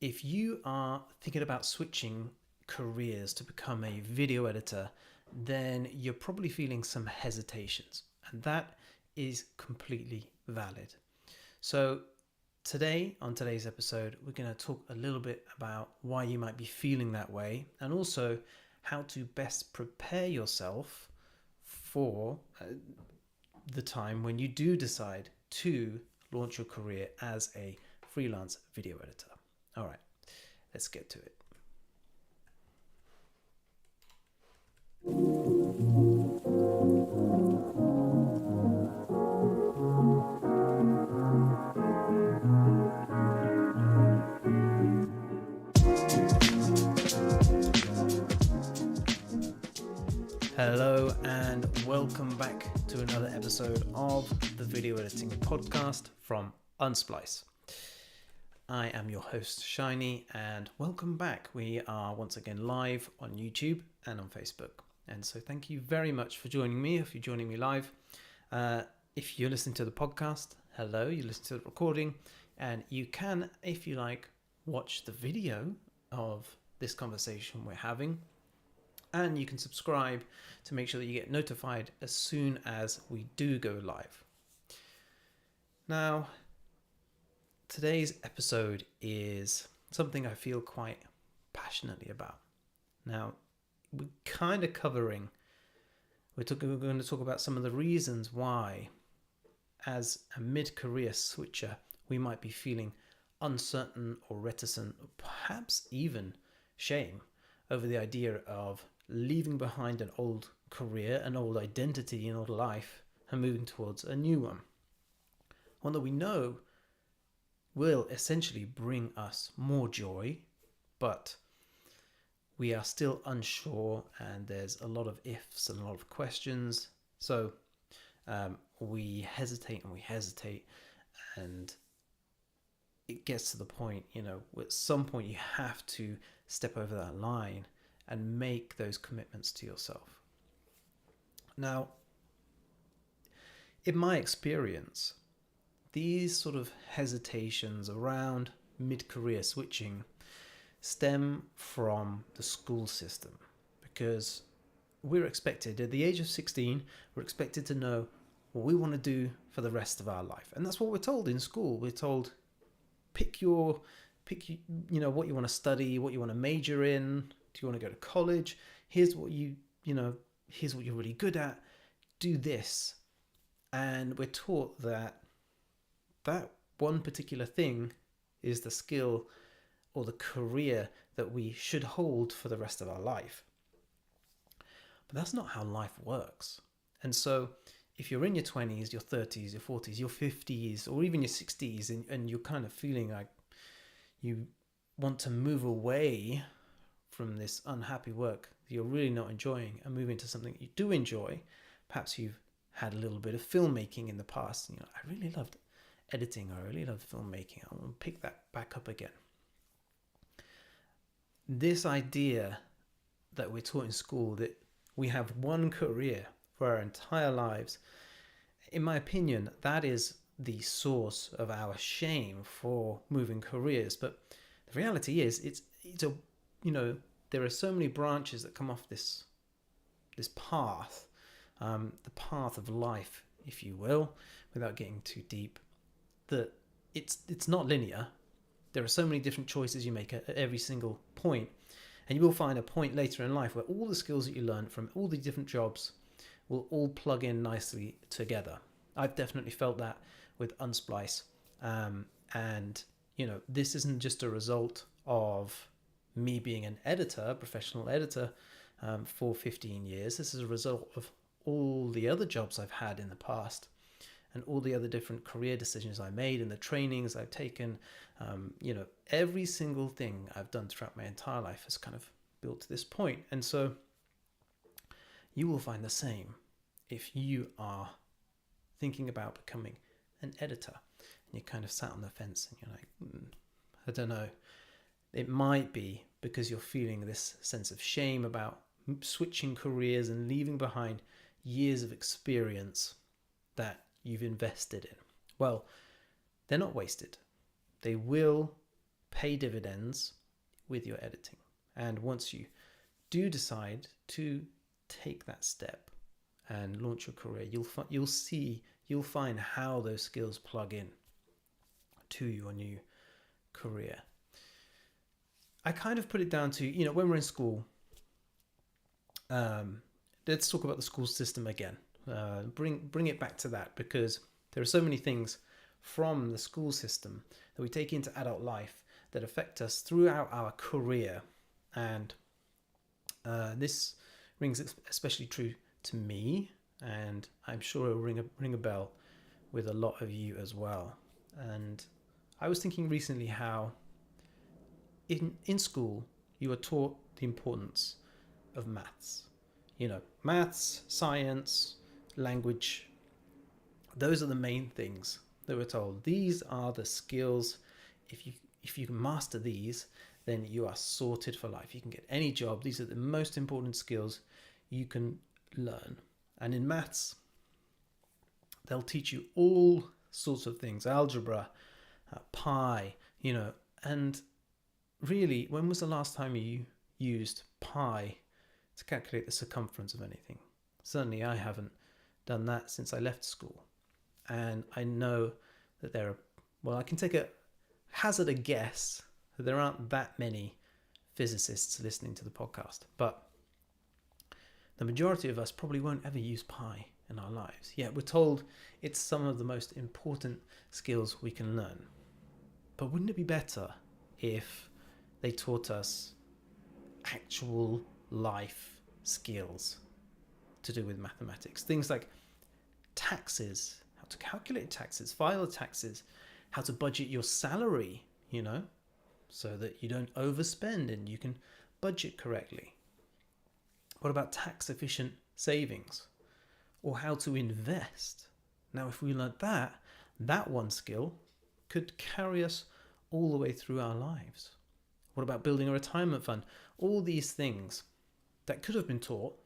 if you are thinking about switching careers to become a video editor, then you're probably feeling some hesitations, and that is completely valid. So today, on today's episode, we're going to talk a little bit about why you might be feeling that way, and also how to best prepare yourself for the time when you do decide to launch your career as a freelance video editor. All right, let's get to it. Hello and welcome back to another episode of the video editing podcast from Unsplice. I am your host Shiny, and welcome back. We are once again live on YouTube and on Facebook, and so thank you very much for joining me. If you're joining me live, if you're listening to the podcast, hello, you listen to the recording, and you can, if you like, watch the video of this conversation we're having. And you can subscribe to make sure that you get notified as soon as we do go live. Now, today's episode is something I feel quite passionately about. Now, we're going to talk about some of the reasons why, as a mid-career switcher, we might be feeling uncertain or reticent, or perhaps even shame over the idea of leaving behind an old career, an old identity, an old life, and moving towards a new one. One that we know will essentially bring us more joy, but we are still unsure, and there's a lot of ifs and a lot of questions. So we hesitate, and it gets to the point, at some point you have to step over that line and make those commitments to yourself. Now, in my experience, these sort of hesitations around mid-career switching stem from the school system, because we're expected, at the age of 16, we're expected to know what we want to do for the rest of our life. And that's what we're told in school. We're told, pick what you want to study, what you want to major in. Do you want to go to college? Here's what here's what you're really good at. Do this. And we're taught that one particular thing is the skill or the career that we should hold for the rest of our life. But that's not how life works. And so if you're in your 20s, your 30s, your 40s, your 50s, or even your 60s, and you're kind of feeling like you want to move away from this unhappy work that you're really not enjoying and move into something you do enjoy. Perhaps you've had a little bit of filmmaking in the past. I really loved editing, or I really loved filmmaking. I want to pick that back up again. This idea that we're taught in school, that we have one career for our entire lives, in my opinion, that is the source of our shame for moving careers. But the reality is, there are so many branches that come off this path, the path of life, if you will, without getting too deep, that it's not linear. There are so many different choices you make at every single point, and you will find a point later in life where all the skills that you learn from all the different jobs will all plug in nicely together. I've definitely felt that with Unsplice, and this isn't just a result of me being an editor, a professional editor, for 15 years. This is a result of all the other jobs I've had in the past, and all the other different career decisions I made, and the trainings I've taken. Every single thing I've done throughout my entire life has kind of built to this point. And so you will find the same if you are thinking about becoming an editor, and you're kind of sat on the fence and you're like, I don't know. It might be because you're feeling this sense of shame about switching careers and leaving behind years of experience that you've invested in. Well, they're not wasted. They will pay dividends with your editing. And once you do decide to take that step and launch your career, you'll find how those skills plug in to your new career. I kind of put it down to, when we're in school, let's talk about the school system again. Bring it back to that, because there are so many things from the school system that we take into adult life that affect us throughout our career. And this rings especially true to me, and I'm sure it'll ring a bell with a lot of you as well. And I was thinking recently how in school you are taught the importance of maths. Maths, science, language. Those are the main things that we're told. These are the skills. If you can master these, then you are sorted for life. You can get any job. These are the most important skills you can learn. And in maths, they'll teach you all sorts of things. Algebra, pi, and really, when was the last time you used pi to calculate the circumference of anything? Certainly I haven't done that since I left school. And I know that I can hazard a guess that there aren't that many physicists listening to the podcast, but the majority of us probably won't ever use pi in our lives. Yet we're told it's some of the most important skills we can learn. But wouldn't it be better if they taught us actual life skills to do with mathematics? Things like taxes, how to calculate taxes, file taxes, how to budget your salary, so that you don't overspend and you can budget correctly. What about tax efficient savings, or how to invest? Now, if we learned that one skill could carry us all the way through our lives. What about building a retirement fund? All these things that could have been taught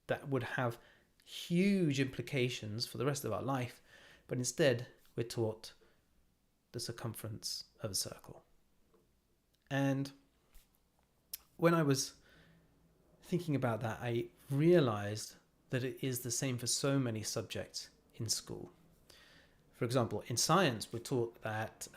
that would have huge implications for the rest of our life, but instead we're taught the circumference of a circle. And when I was thinking about that, I realized that it is the same for so many subjects in school. For example, in science, we're taught that,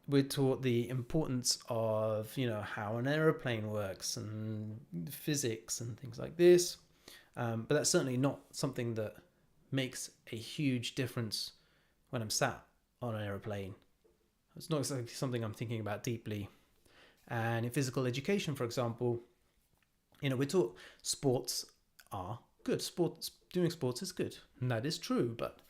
we're taught the importance of, how an aeroplane works and physics and things like this. But that's certainly not something that makes a huge difference when I'm sat on an aeroplane. It's not exactly something I'm thinking about deeply. And in physical education, for example, we're taught sports are good. Doing sports is good. And that is true, but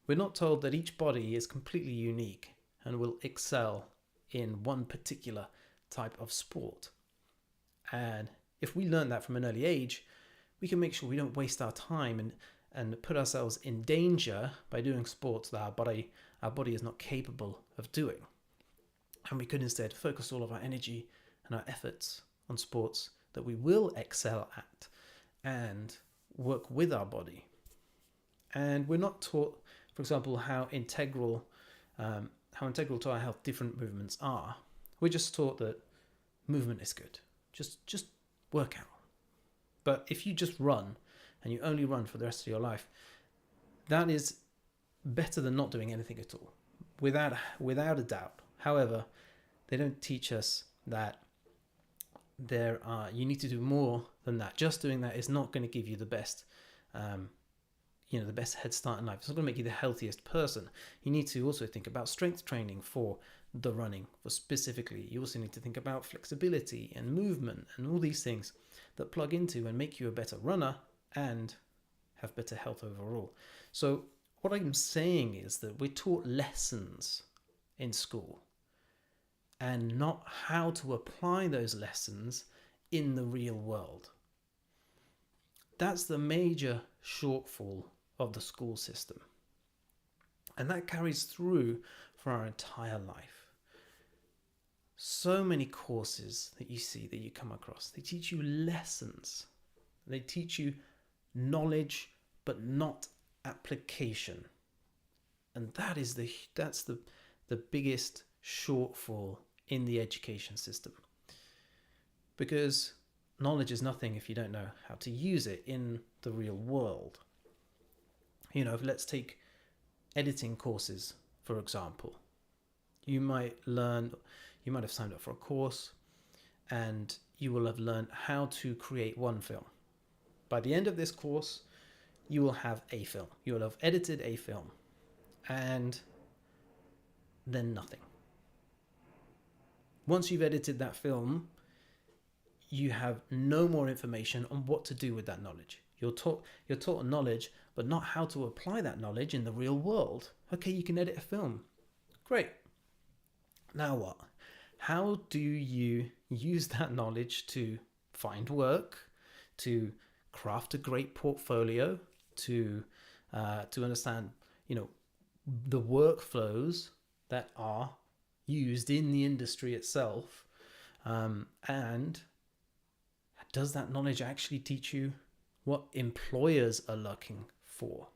we're not told that each body is completely unique and will excel in one particular type of sport. And if we learn that from an early age, we can make sure we don't waste our time and put ourselves in danger by doing sports that our body is not capable of doing. And we could instead focus all of our energy and our efforts on sports that we will excel at and work with our body. And we're not taught, for example, how integral to our health different movements are. We're just taught that movement is good. Just work out. But if you just run and you only run for the rest of your life, that is better than not doing anything at all, without a doubt. However, they don't teach us that you need to do more than that. Just doing that is not going to give you the best, the best head start in life. It's not going to make you the healthiest person. You need to also think about strength training for the running, for specifically. You also need to think about flexibility and movement and all these things that plug into and make you a better runner and have better health overall. So what I'm saying is that we're taught lessons in school and not how to apply those lessons in the real world. That's the major shortfall of the school system. And that carries through for our entire life. So many courses that you come across, they teach you lessons. They teach you knowledge, but not application. And that's the biggest shortfall in the education system, because knowledge is nothing if you don't know how to use it in the real world. Let's take editing courses, for example. You might have signed up for a course, and you will have learned how to create one film. By the end of this course, you will have a film. You will have edited a film, and then nothing. Once you've edited that film, you have no more information on what to do with that knowledge. You're taught knowledge, but not how to apply that knowledge in the real world. Okay, you can edit a film. Great. Now what? How do you use that knowledge to find work, to craft a great portfolio, to understand, the workflows that are used in the industry itself, and does that knowledge actually teach you what employers are looking for?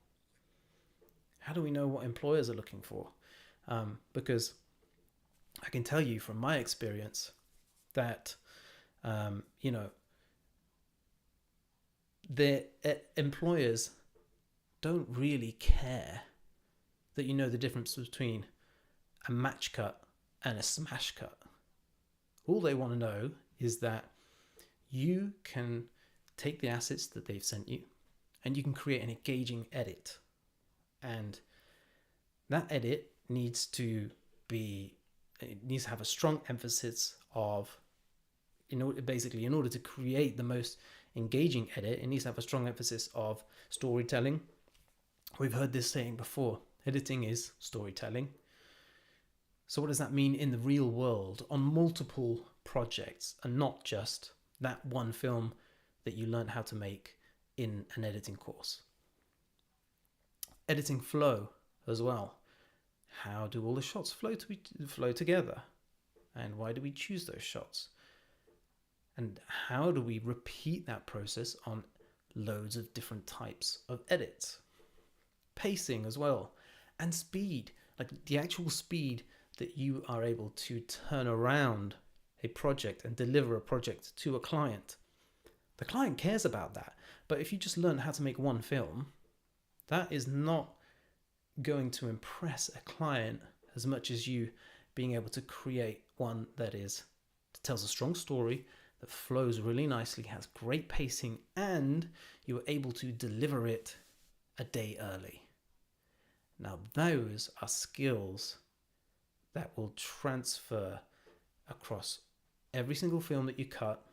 How do we know what employers are looking for? Because I can tell you from my experience that, the employers don't really care that you know the difference between a match cut and a smash cut. All they want to know is that you can take the assets that they've sent you and you can create an engaging edit. And that edit needs to have a strong emphasis of, in order to create the most engaging edit, it needs to have a strong emphasis of storytelling. We've heard this saying before: editing is storytelling. So what does that mean in the real world on multiple projects, and not just that one film that you learned how to make in an editing course? Editing flow as well. How do all the shots flow together? And why do we choose those shots? And how do we repeat that process on loads of different types of edits? Pacing as well. And speed, like the actual speed that you are able to turn around a project and deliver a project to a client. The client cares about that. But if you just learn how to make one film, that is not going to impress a client as much as you being able to create one that tells a strong story, that flows really nicely, has great pacing, and you are able to deliver it a day early. Now, those are skills that will transfer across every single film that you cut,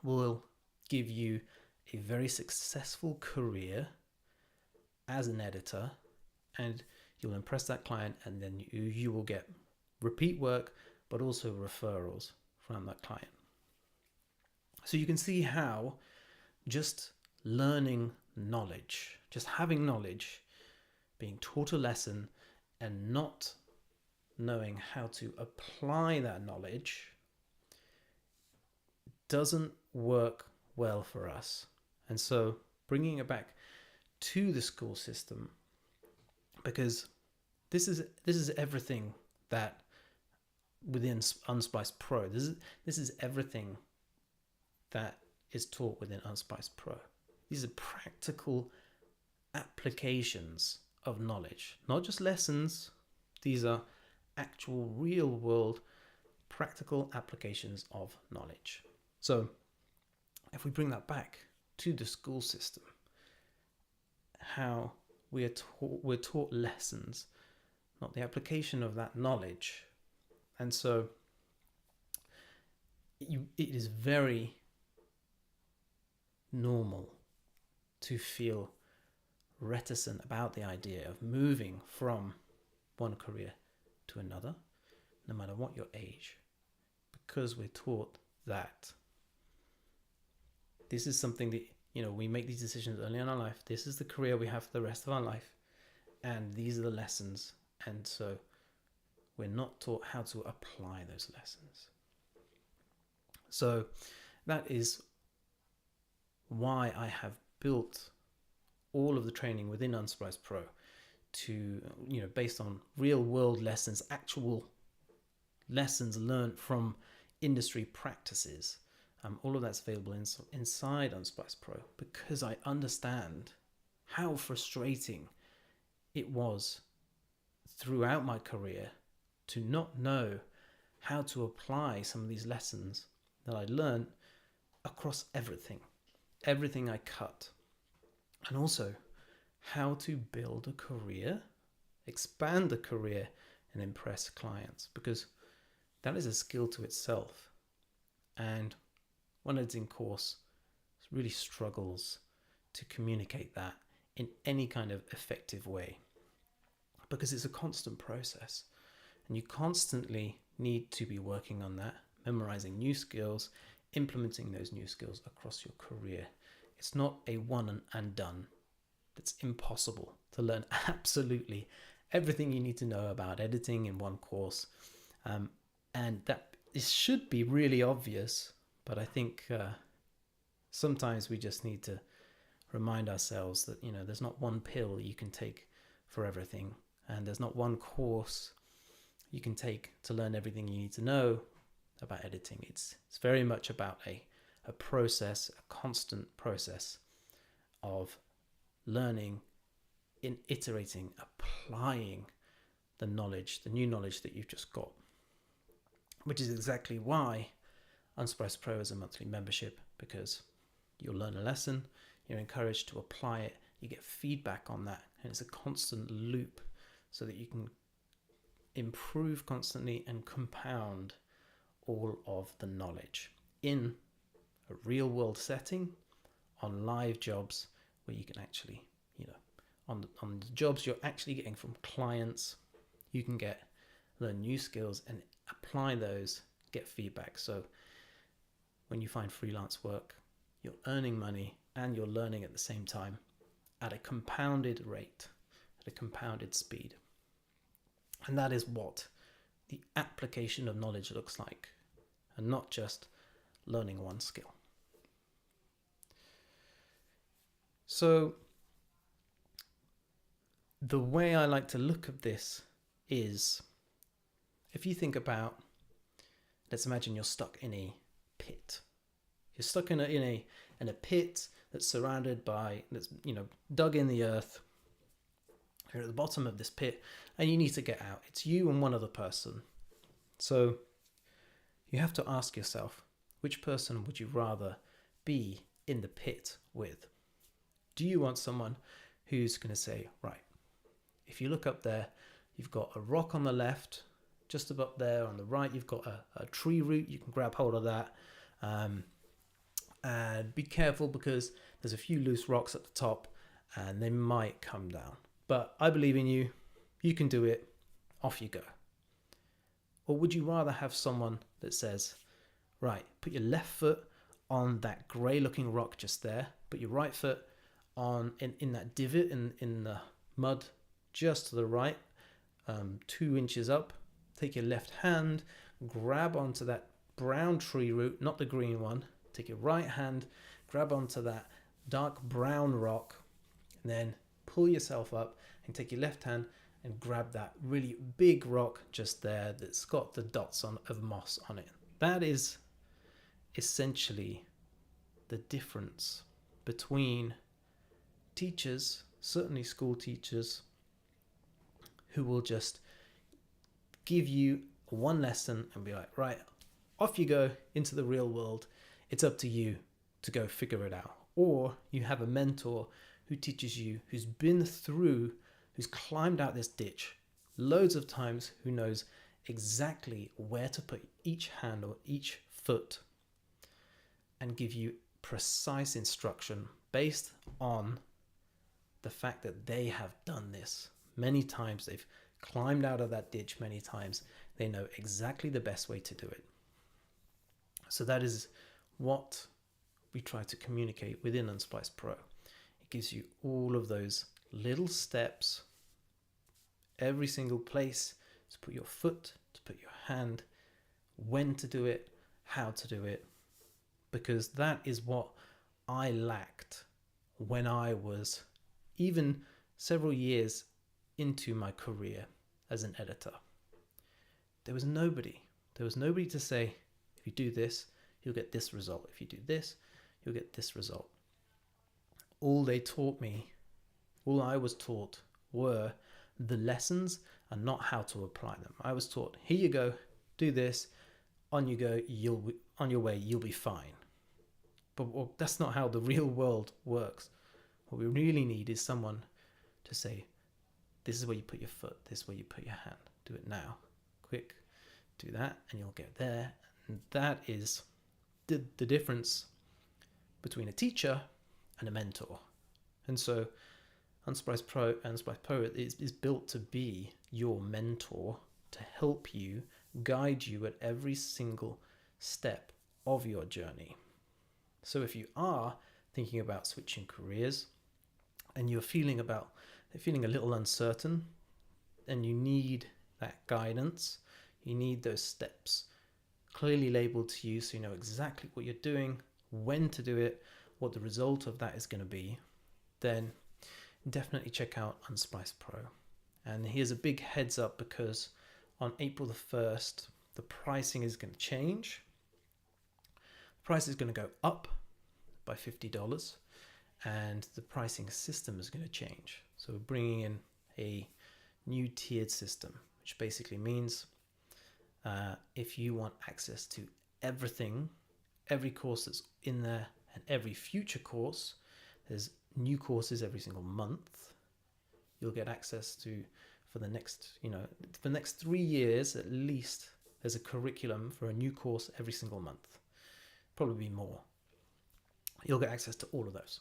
will give you a very successful career as an editor, and you'll impress that client, and then you will get repeat work, but also referrals from that client. So you can see how just learning knowledge, just having knowledge, being taught a lesson and not knowing how to apply that knowledge doesn't work well for us. And so bringing it back to the school system, because this is everything that within Unsplice Pro, this is everything that is taught within Unsplice Pro. These are practical applications of knowledge, not just lessons. These are actual real world practical applications of knowledge. So if we bring that back to the school system, how we're taught lessons, not the application of that knowledge. And so it is very normal to feel reticent about the idea of moving from one career to another, no matter what your age, because we're taught that this is something that, we make these decisions early in our life. This is the career we have for the rest of our life, and these are the lessons. And so we're not taught how to apply those lessons. So that is why I have built all of the training within Unsplice Pro to, based on real world lessons, actual lessons learned from industry practices. All of that's available inside Unsplice Pro, because I understand how frustrating it was throughout my career to not know how to apply some of these lessons that I learned across everything I cut, and also how to build a career, expand a career, and impress clients, because that is a skill to itself. And one editing course really struggles to communicate that in any kind of effective way, because it's a constant process and you constantly need to be working on that, memorizing new skills, implementing those new skills across your career. It's not a one and done. It's impossible to learn absolutely everything you need to know about editing in one course. And that it should be really obvious, but I think sometimes we just need to remind ourselves that, there's not one pill you can take for everything, and there's not one course you can take to learn everything you need to know about editing. It's very much about a process, a constant process of learning, iterating, applying the new knowledge that you've just got, which is exactly why Unsplice Pro is a monthly membership, because you'll learn a lesson, you're encouraged to apply it, you get feedback on that, and it's a constant loop so that you can improve constantly and compound all of the knowledge in a real world setting, on live jobs where you can actually, on the jobs you're actually getting from clients, you can learn new skills and apply those, get feedback. So when you find freelance work, you're earning money and you're learning at the same time at a compounded rate, at a compounded speed. And that is what the application of knowledge looks like, and not just learning one skill. So the way I like to look at this is, if you think about, let's imagine you're stuck in a pit. You're stuck in a pit that's surrounded by, that's dug in the earth. You're at the bottom of this pit and you need to get out. It's you and one other person. So you have to ask yourself, which person would you rather be in the pit with? Do you want someone who's going to say, right, if you look up there, you've got a rock on the left, just above there on the right, you've got a tree root, you can grab hold of that. And be careful, because there's a few loose rocks at the top and they might come down. But I believe in you, you can do it, off you go. Or would you rather have someone that says, right, put your left foot on that grey looking rock just there, put your right foot in that divot in the mud just to the right, 2 inches up, take your left hand, grab onto that brown tree root, not the green one, take your right hand, grab onto that dark brown rock, and then pull yourself up and take your left hand and grab that really big rock just there that's got the dots of moss on it. That is essentially the difference between teachers, certainly school teachers, who will just give you one lesson and be like, right, off you go into the real world. It's up to you to go figure it out. Or you have a mentor who teaches you, who's been through, who's climbed out this ditch loads of times, who knows exactly where to put each hand or each foot, and give you precise instruction based on the fact that they have done this many times. They've climbed out of that ditch many times. They know exactly the best way to do it. So that is what we try to communicate within Unsplice Pro. It gives you all of those little steps, every single place to put your foot, to put your hand, when to do it, how to do it, because that is what I lacked when I was even several years into my career as an editor, there was nobody. There was nobody to say, if you do this, you'll get this result. If you do this, you'll get this result. All they taught me, all I was taught were the lessons and not how to apply them. I was taught, here you go, do this, on you go, on your way, you'll be fine. But that's not how the real world works. What we really need is someone to say, this is where you put your foot, this is where you put your hand. Do it now, quick, do that, and you'll get there. And that is the difference between a teacher and a mentor. And so Unsplice Pro is built to be your mentor, to help you, guide you at every single step of your journey. So if you are thinking about switching careers and you're feeling a little uncertain and you need that guidance, you need those steps clearly labeled to you so you know exactly what you're doing, when to do it, what the result of that is going to be, then definitely check out Unsplice Pro. And here's a big heads up, because on April the 1st, the pricing is going to change. The price is going to go up by $50 and the pricing system is going to change. So we're bringing in a new tiered system, which basically means if you want access to everything, every course that's in there and every future course, there's new courses every single month. You'll get access to, for the next 3 years at least, there's a curriculum for a new course every single month, probably more. You'll get access to all of those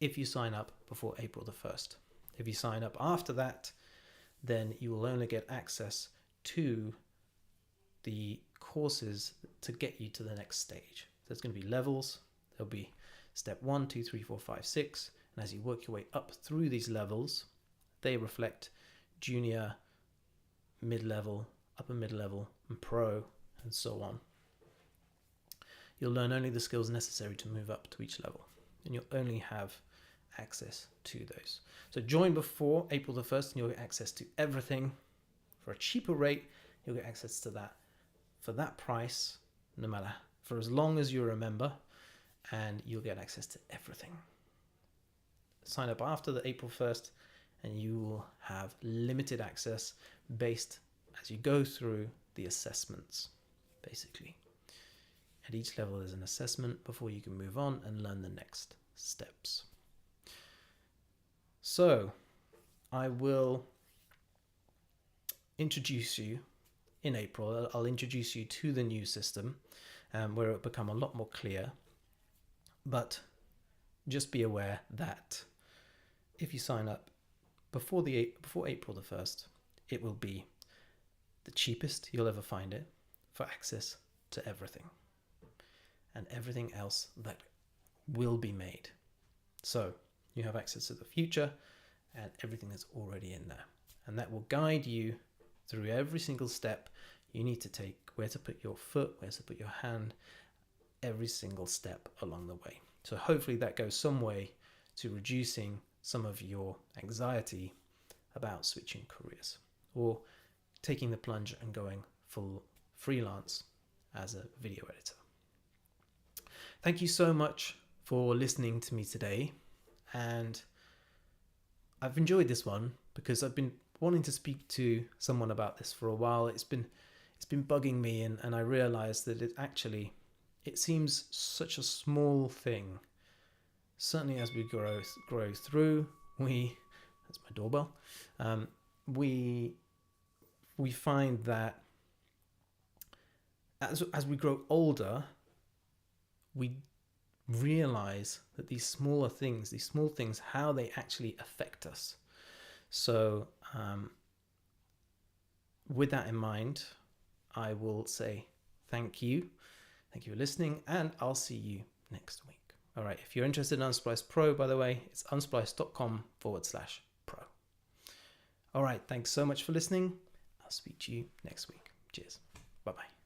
if you sign up before April the 1st. If you sign up after that, then you will only get access to the courses to get you to the next stage. So there's going to be levels. There'll be step 1, 2, 3, 4, 5, 6. And as you work your way up through these levels, they reflect junior, mid-level, upper mid-level, and pro, and so on. You'll learn only the skills necessary to move up to each level, and you'll only have access to those. So join before April the 1st and you'll get access to everything for a cheaper rate. You'll get access to that for that price, no matter, for as long as you're a member, and you'll get access to everything. Sign up after the April 1st and you will have limited access based as you go through the assessments, basically. At each level there's an assessment before you can move on and learn the next steps. So I will introduce you in April. I'll introduce you to the new system where it'll become a lot more clear. But just be aware that if you sign up before April the 1st, it will be the cheapest you'll ever find it for access to everything and everything else that will be made. So you have access to the future and everything that's already in there. And that will guide you through every single step you need to take, where to put your foot, where to put your hand, every single step along the way. So hopefully that goes some way to reducing some of your anxiety about switching careers or taking the plunge and going full freelance as a video editor. Thank you so much for listening to me today. And I've enjoyed this one because I've been wanting to speak to someone about this for a while. It's been bugging me, and I realized that it seems such a small thing. Certainly as we grow through, that's my doorbell, we find that as we grow older, we realize that these small things, how they actually affect us. So with that in mind, I will say thank you for listening, and I'll see you next week. All right, if you're interested in Unsplice Pro, by the way, it's unsplice.com/pro. All right, thanks so much for listening. I'll speak to you next week. Cheers. Bye-bye.